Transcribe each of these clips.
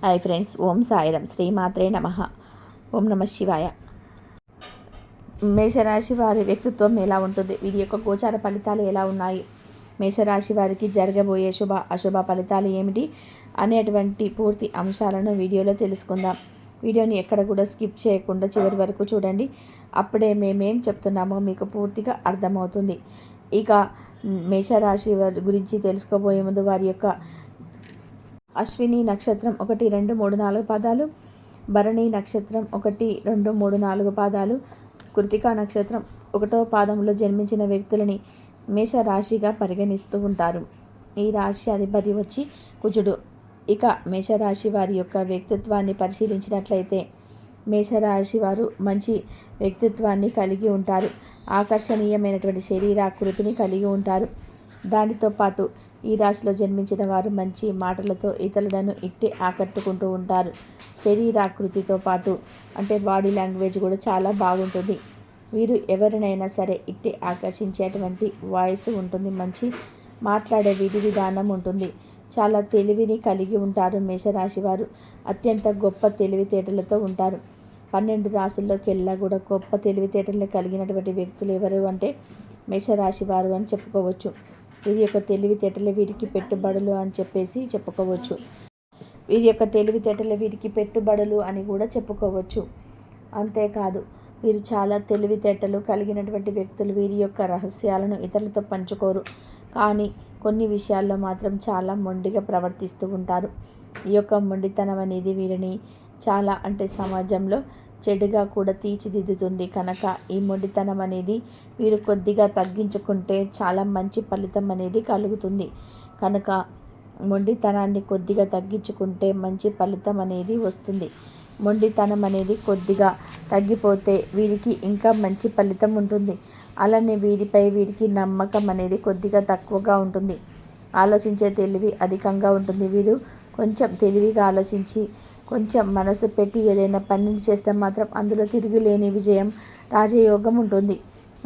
Hi friends, ఓం సాయిరం, శ్రీమాత్రే నమః. ఓం నమ శివాయ. మేషరాశి వారి వ్యక్తిత్వం ఎలా ఉంటుంది, వీరి యొక్క గోచార ఫలితాలు ఎలా ఉన్నాయి, మేషరాశి వారికి జరగబోయే శుభ అశుభ ఫలితాలు ఏమిటి అనేటువంటి పూర్తి అంశాలను వీడియోలో తెలుసుకుందాం. వీడియోని ఎక్కడ కూడా స్కిప్ చేయకుండా చివరి వరకు చూడండి. అప్పుడే మేమేం చెప్తున్నామో మీకు పూర్తిగా అర్థమవుతుంది. ఇక మేషరాశి వారి గురించి తెలుసుకోబోయే ముందు వారి యొక్క అశ్విని నక్షత్రం 1, 2, 3, 4 పాదాలు, భరణి నక్షత్రం 1, 2, 3, 4 పాదాలు, కృతికా నక్షత్రం 1వ పాదంలో జన్మించిన వ్యక్తులని మేషరాశిగా పరిగణిస్తూ ఉంటారు. ఈ రాశి అధిపతి వచ్చి కుజుడు. ఇక మేషరాశి వారి యొక్క వ్యక్తిత్వాన్ని పరిశీలించినట్లయితే మేషరాశి వారు మంచి వ్యక్తిత్వాన్ని కలిగి ఉంటారు. ఆకర్షణీయమైనటువంటి శరీరాకృతిని కలిగి ఉంటారు. దానితో పాటు ఈ రాశిలో జన్మించిన వారు మంచి మాటలతో ఇతరులను ఇట్టే ఆకట్టుకుంటూ ఉంటారు. శరీరాకృతితో పాటు అంటే బాడీ లాంగ్వేజ్ కూడా చాలా బాగుంటుంది. వీరు ఎవరినైనా సరే ఇట్టే ఆకర్షించేటువంటి వాయిస్ ఉంటుంది. మంచి మాట్లాడే విధి విధానం ఉంటుంది. చాలా తెలివిని కలిగి ఉంటారు. మేషరాశి వారు అత్యంత గొప్ప తెలివితేటలతో ఉంటారు. 12 రాశుల్లోకెల్లా కూడా గొప్ప తెలివితేటలను కలిగినటువంటి వ్యక్తులు ఎవరు అంటే మేషరాశి వారు అని చెప్పుకోవచ్చు. వీరి యొక్క తెలివితేటలే వీరికి పెట్టుబడులు అని చెప్పుకోవచ్చు. వీరి యొక్క తెలివితేటలే వీరికి పెట్టుబడులు అని కూడా చెప్పుకోవచ్చు. అంతేకాదు, వీరు చాలా తెలివితేటలు కలిగినటువంటి వ్యక్తులు. వీరి యొక్క రహస్యాలను ఇతరులతో పంచుకోరు, కానీ కొన్ని విషయాల్లో మాత్రం చాలా మొండిగా ప్రవర్తిస్తూ ఉంటారు. ఈ యొక్క మొండితనం అనేది వీరిని చాలా అంటే సమాజంలో చెడుగా కూడా తీర్చిదిద్దుతుంది. కనుక ఈ మొండితనం అనేది వీరు కొద్దిగా తగ్గించుకుంటే చాలా మంచి ఫలితం అనేది కలుగుతుంది. కనుక మొండితనాన్ని కొద్దిగా తగ్గించుకుంటే మంచి ఫలితం అనేది వస్తుంది. మొండితనం అనేది కొద్దిగా తగ్గిపోతే వీరికి ఇంకా మంచి ఫలితం ఉంటుంది. అలానే వీరికి నమ్మకం అనేది కొద్దిగా తక్కువగా ఉంటుంది. ఆలోచించే తెలివి అధికంగా ఉంటుంది. వీరు కొంచెం తెలివిగా ఆలోచించి కొంచెం మనసు పెట్టి ఏదైనా పనిని చేస్తే మాత్రం అందులో తిరుగులేని విజయం, రాజయోగం ఉంటుంది.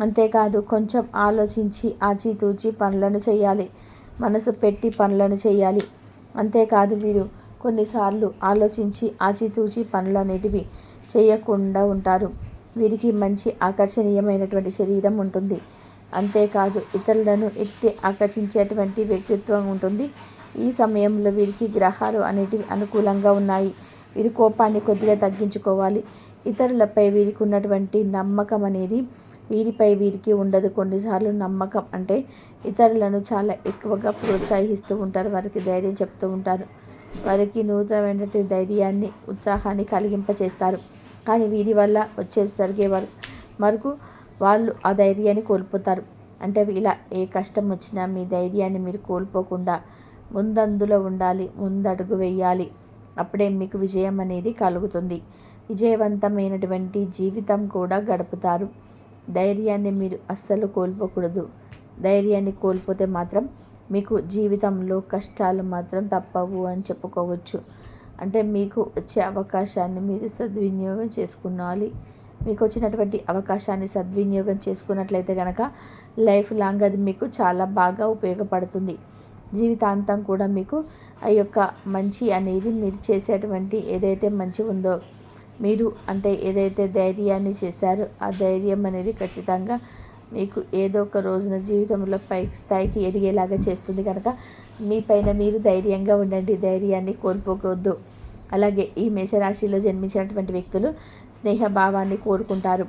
అంతేకాదు, కొంచెం ఆలోచించి ఆచితూచి పనులను చేయాలి. మనసు పెట్టి పనులను చేయాలి. అంతేకాదు, వీరు కొన్నిసార్లు ఆలోచించి ఆచితూచి పనులనేటివి చేయకుండా ఉంటారు. వీరికి మంచి ఆకర్షణీయమైనటువంటి శరీరం ఉంటుంది. అంతేకాదు, ఇతరులను ఎట్టి ఆకర్షించేటువంటి వ్యక్తిత్వం ఉంటుంది. ఈ సమయంలో వీరికి గ్రహాలు అనేటివి అనుకూలంగా ఉన్నాయి. వీరి కోపాన్ని కొద్దిగా తగ్గించుకోవాలి. ఇతరులపై వీరికి ఉన్నటువంటి నమ్మకం అనేది వీరికి ఉండదు. కొన్నిసార్లు నమ్మకం అంటే ఇతరులను చాలా ఎక్కువగా ప్రోత్సహిస్తూ ఉంటారు. వారికి ధైర్యం చెప్తూ ఉంటారు. వారికి నూతనమైనటువంటి ధైర్యాన్ని, ఉత్సాహాన్ని కలిగింపచేస్తారు. కానీ వీరి వల్ల వచ్చేసరికి వరకు వాళ్ళు ఆ ధైర్యాన్ని కోల్పోతారు. అంటే ఇలా ఏ కష్టం వచ్చినా మీ ధైర్యాన్ని మీరు కోల్పోకుండా ముందందులో ఉండాలి, ముందడుగు వేయాలి. అప్పుడే మీకు విజయం అనేది కలుగుతుంది. విజయవంతమైనటువంటి జీవితం కూడా గడుపుతారు. ధైర్యాన్ని మీరు అస్సలు కోల్పోకూడదు. ధైర్యాన్ని కోల్పోతే మాత్రం మీకు జీవితంలో కష్టాలు మాత్రం తప్పవు అని చెప్పుకోవచ్చు. అంటే మీకు వచ్చే అవకాశాన్ని మీరు సద్వినియోగం చేసుకోవాలి. మీకు వచ్చినటువంటి అవకాశాన్ని సద్వినియోగం చేసుకున్నట్లయితే కనుక లైఫ్ లాంగ్ అది మీకు చాలా బాగా ఉపయోగపడుతుంది. జీవితాంతం కూడా మీకు ఆ యొక్క మంచి అనేది మీరు చేసేటువంటి ఏదైతే మంచి ఉందో, మీరు అంటే ఏదైతే ధైర్యాన్ని చేశారో ఆ ధైర్యం అనేది ఖచ్చితంగా మీకు ఏదో ఒక రోజున జీవితంలో పై స్థాయికి ఎదిగేలాగా చేస్తుంది. కనుక మీ పైన మీరు ధైర్యంగా ఉండండి. ధైర్యాన్ని కోల్పోవద్దు. అలాగే ఈ మేషరాశిలో జన్మించినటువంటి వ్యక్తులు స్నేహభావాన్ని కోరుకుంటారు.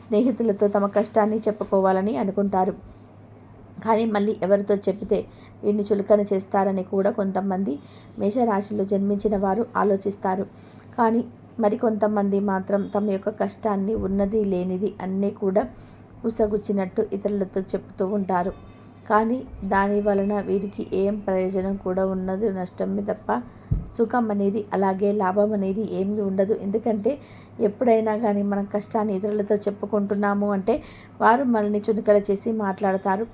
స్నేహితులతో తమ కష్టాన్ని చెప్పుకోవాలని అనుకుంటారు. కానీ మళ్ళీ ఎవరితో చెబితే వీరిని చులకన చేస్తారని కూడా కొంతమంది మేషరాశిలో జన్మించిన వారు ఆలోచిస్తారు. కానీ మరికొంతమంది మాత్రం తమ యొక్క కష్టాన్ని, ఉన్నది లేనిది అన్నీ కూడా ఉసగుచ్చినట్టు ఇతరులతో చెప్తూ ఉంటారు. కానీ దాని వలన వీరికి ఏం ప్రయోజనం కూడా ఉన్నది నష్టమే తప్ప సుఖం అనేది, అలాగే లాభం అనేది ఏమీ ఉండదు. ఎందుకంటే ఎప్పుడైనా కానీ మనం కష్టాన్ని ఇతరులతో చెప్పుకుంటున్నాము అంటే వారు మనల్ని చులకన చేసి మాట్లాడతారు.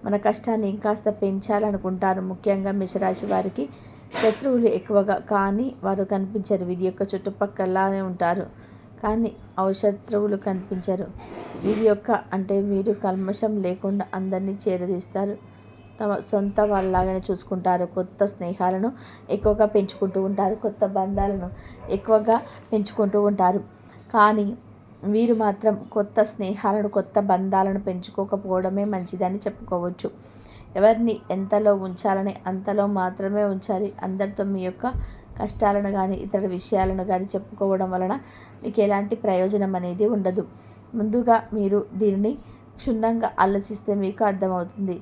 మన కష్టాన్ని ఇంకాస్త పెంచాలనుకుంటారు. ముఖ్యంగా మేషరాశి వారికి శత్రువులు ఎక్కువగా, కానీ వారు కనిపించరు. వీరి యొక్క చుట్టుపక్కలానే ఉంటారు, కానీ శత్రువులు కనిపించరు. వీరి యొక్క అంటే వీరు కల్మషం లేకుండా అందరినీ చేరదీస్తారు. తమ సొంత వాళ్ళలాగానే చూసుకుంటారు. కొత్త స్నేహాలను ఎక్కువగా పెంచుకుంటూ ఉంటారు. కొత్త బంధాలను ఎక్కువగా పెంచుకుంటూ ఉంటారు. కానీ వీరు మాత్రం కొత్త స్నేహాలను, కొత్త బంధాలను పెంచుకోకపోవడమే మంచిదని చెప్పుకోవచ్చు. ఎవరిని ఎంతలో ఉంచాలని అంతలో మాత్రమే ఉంచాలి. అందరితో మీ యొక్క కష్టాలను కానీ ఇతర విషయాలను కానీ చెప్పుకోవడం వలన మీకు ఎలాంటి ప్రయోజనం అనేది ఉండదు. ముందుగా మీరు దీనిని క్షుణ్ణంగా ఆలోచిస్తే మీకు అర్థమవుతుంది.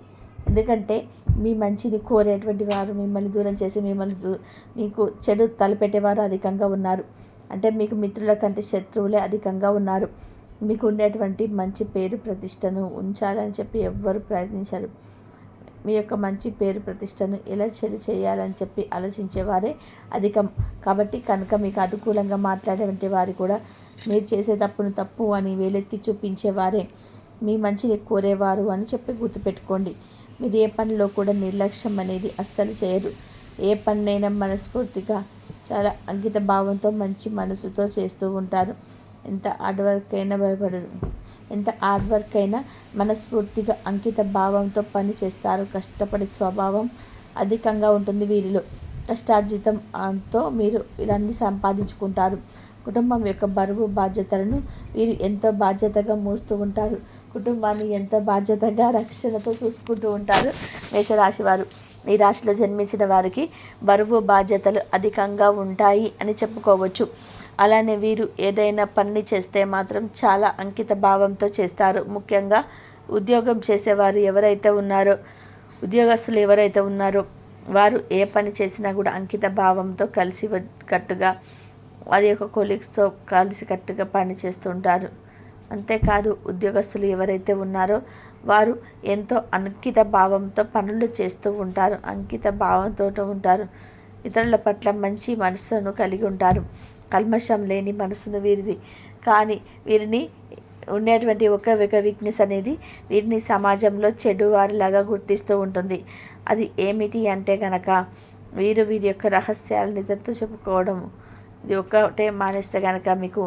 ఎందుకంటే మీ మంచిని కోరేటువంటి వారు మిమ్మల్ని దూరం చేసి మీకు చెడు తలపెట్టేవారు అధికంగా ఉన్నారు. అంటే మీకు మిత్రుల కంటే శత్రువులే అధికంగా ఉన్నారు. మీకు ఉండేటువంటి మంచి పేరు ప్రతిష్టను ఉంచాలని చెప్పి ఎవ్వరు ప్రయత్నించరు. మీ యొక్క మంచి పేరు ప్రతిష్టను ఎలా చెడు చేయాలని చెప్పి ఆలోచించేవారే అధికం. కాబట్టి కనుక మీకు అనుకూలంగా మాట్లాడేటువంటి వారు కూడా మీరు చేసే తప్పును తప్పు అని వేలెత్తి చూపించేవారే మీ మంచిని కోరేవారు అని చెప్పి గుర్తుపెట్టుకోండి. మీరు ఏ పనిలో కూడా నిర్లక్ష్యం అనేది అస్సలు చేయరు. ఏ పనినైనా మనస్ఫూర్తిగా చాలా అంకిత భావంతో మంచి మనసుతో చేస్తూ ఉంటారు. ఎంత హార్డ్ వర్క్ అయినా భయపడరు. ఎంత హార్డ్ వర్క్ అయినా మనస్ఫూర్తిగా అంకిత భావంతో పని చేస్తారు. కష్టపడే స్వభావం అధికంగా ఉంటుంది వీరిలో. కష్టార్జితంతో మీరు ఇలాన్ని సంపాదించుకుంటారు. కుటుంబం యొక్క బరువు బాధ్యతలను వీరు ఎంతో బాధ్యతగా మోస్తూ ఉంటారు. కుటుంబాన్ని ఎంతో బాధ్యతగా రక్షణతో చూసుకుంటూ ఉంటారు మేషరాశి వారు. ఈ రాశిలో జన్మించిన వారికి బరువు బాధ్యతలు అధికంగా ఉంటాయి అని చెప్పుకోవచ్చు. అలానే వీరు ఏదైనా పని చేస్తే మాత్రం చాలా అంకిత భావంతో చేస్తారు. ముఖ్యంగా ఉద్యోగం చేసేవారు ఎవరైతే ఉన్నారో, ఉద్యోగస్తులు ఎవరైతే ఉన్నారో వారు ఏ పని చేసినా కూడా అంకిత భావంతో కట్టుగా వారి యొక్క కొలీగ్స్తో కలిసికట్టుగా పని చేస్తుంటారు. అంతేకాదు ఉద్యోగస్తులు ఎవరైతే ఉన్నారో వారు ఎంతో అంకిత భావంతో పనులు చేస్తూ ఉంటారు. అంకిత భావంతో ఉంటారు. ఇతరుల పట్ల మంచి మనసును కలిగి ఉంటారు. కల్మషం లేని మనసును వీరిది. కానీ వీరిని ఉండేటువంటి ఒక వీక్నెస్ అనేది వీరిని సమాజంలో చెడు వారిలాగా గుర్తిస్తూ ఉంటుంది. అది ఏమిటి అంటే కనుక వీరి యొక్క రహస్యాలను ఇతరులతో చెప్పుకోవడం. ఇది ఒక్కటే మానేస్తే కనుక మీకు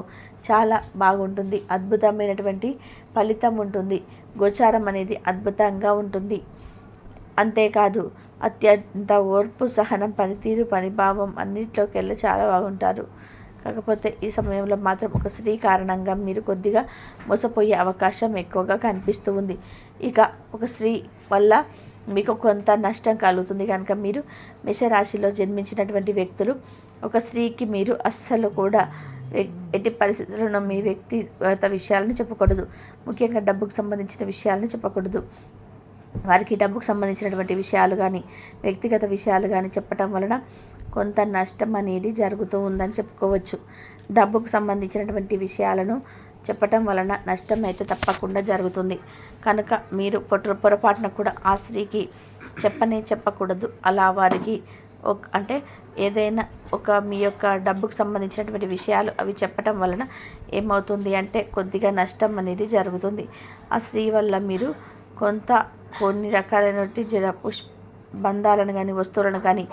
చాలా బాగుంటుంది. అద్భుతమైనటువంటి ఫలితం ఉంటుంది. గోచారం అనేది అద్భుతంగా ఉంటుంది. అంతేకాదు అత్యంత ఓర్పు, సహనం, పనితీరు, పనిభావం అన్నింటిలోకెళ్ళి చాలా బాగుంటారు. కాకపోతే ఈ సమయంలో మాత్రం ఒక స్త్రీ కారణంగా మీరు కొద్దిగా మోసపోయే అవకాశం ఎక్కువగా కనిపిస్తూ ఉంది. ఇక ఒక స్త్రీ వల్ల మీకు కొంత నష్టం కలుగుతుంది. కనుక మీరు మేషరాశిలో జన్మించినటువంటి వ్యక్తులు ఒక స్త్రీకి మీరు అస్సలు కూడా ఎట్టి పరిస్థితుల్లో మీ వ్యక్తిగత విషయాలను చెప్పకూడదు. ముఖ్యంగా డబ్బుకు సంబంధించిన విషయాలను చెప్పకూడదు. వారికి డబ్బుకు సంబంధించినటువంటి విషయాలు కానీ వ్యక్తిగత విషయాలు కానీ చెప్పటం వలన కొంత నష్టం అనేది జరుగుతూ ఉందని చెప్పుకోవచ్చు. డబ్బుకు సంబంధించినటువంటి విషయాలను చెప్పటం వలన నష్టం అయితే తప్పకుండా జరుగుతుంది. కనుక మీరు పొరపాటున కూడా ఆ స్త్రీకి చెప్పకూడదు. అలా వారికి అంటే ఏదైనా మీ యొక్క డబ్బుకు సంబంధించినటువంటి విషయాలు అవి చెప్పటం వలన ఏమవుతుంది అంటే కొద్దిగా నష్టం అనేది జరుగుతుంది. ఆ స్త్రీ వల్ల మీరు కొన్ని రకాలైనటువంటి బంధాలను కానీ వస్తువులను కానీ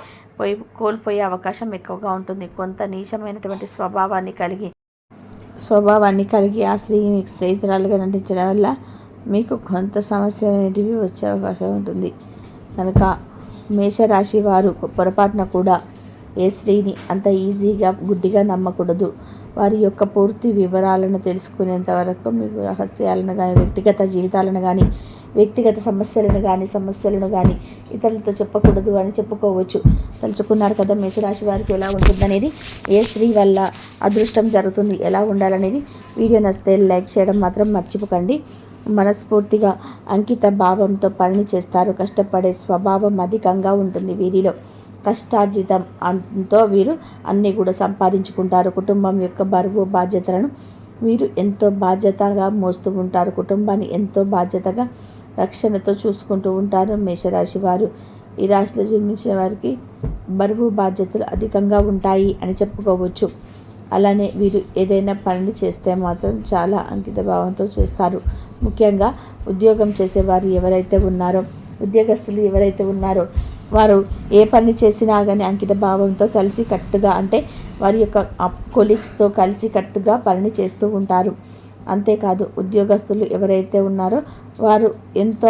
కోల్పోయే అవకాశం ఎక్కువగా ఉంటుంది. కొంత నీచమైనటువంటి స్వభావాన్ని కలిగి ఆ స్త్రీ మీకు స్నేహితురాలుగా నటించడం వల్ల మీకు కొంత సమస్యలు అనేటివి వచ్చే అవకాశం ఉంటుంది. కనుక మేషరాశి వారు పొరపాటున కూడా ఏ స్త్రీని అంత ఈజీగా గుడ్డిగా నమ్మకూడదు. వారి యొక్క పూర్తి వివరాలను తెలుసుకునేంత వరకు మీకు రహస్యాలను కానీ వ్యక్తిగత జీవితాలను కానీ వ్యక్తిగత సమస్యలను కానీ ఇతరులతో చెప్పకూడదు అని చెప్పుకోవచ్చు. తెలుసుకున్నారు కదా మేషరాశి వారికి ఎలా ఉంటుందనేది, ఏ స్త్రీ వల్ల అదృష్టం జరుగుతుంది, ఎలా ఉండాలనేది. వీడియో నచ్చితే లైక్ చేయడం మాత్రం మర్చిపోకండి. మనస్ఫూర్తిగా అంకిత భావంతో పని చేస్తారు. కష్టపడే స్వభావం అధికంగా ఉంటుంది వీరిలో. కష్టార్జితం అంతో వీరు అన్నీ కూడా సంపాదించుకుంటారు. కుటుంబం యొక్క బరువు బాధ్యతలను వీరు ఎంతో బాధ్యతగా మోస్తూ ఉంటారు. కుటుంబాన్ని ఎంతో బాధ్యతగా రక్షణతో చూసుకుంటూ ఉంటారు మేషరాశి వారు. ఈ రాశిలో జన్మించిన వారికి బరువు బాధ్యతలు అధికంగా ఉంటాయి అని చెప్పుకోవచ్చు. అలానే వీరు ఏదైనా పనిని చేస్తే మాత్రం చాలా అంకిత భావంతో చేస్తారు. ముఖ్యంగా ఉద్యోగం చేసేవారు ఎవరైతే ఉన్నారో, ఉద్యోగస్తులు ఎవరైతే ఉన్నారో వారు ఏ పని చేసినా కానీ అంకిత భావంతో కలిసి కట్టుగా, అంటే వారి యొక్క కొలీగ్స్తో కలిసి కట్టుగా పని చేస్తూ ఉంటారు. అంతేకాదు ఉద్యోగస్తులు ఎవరైతే ఉన్నారో వారు ఎంతో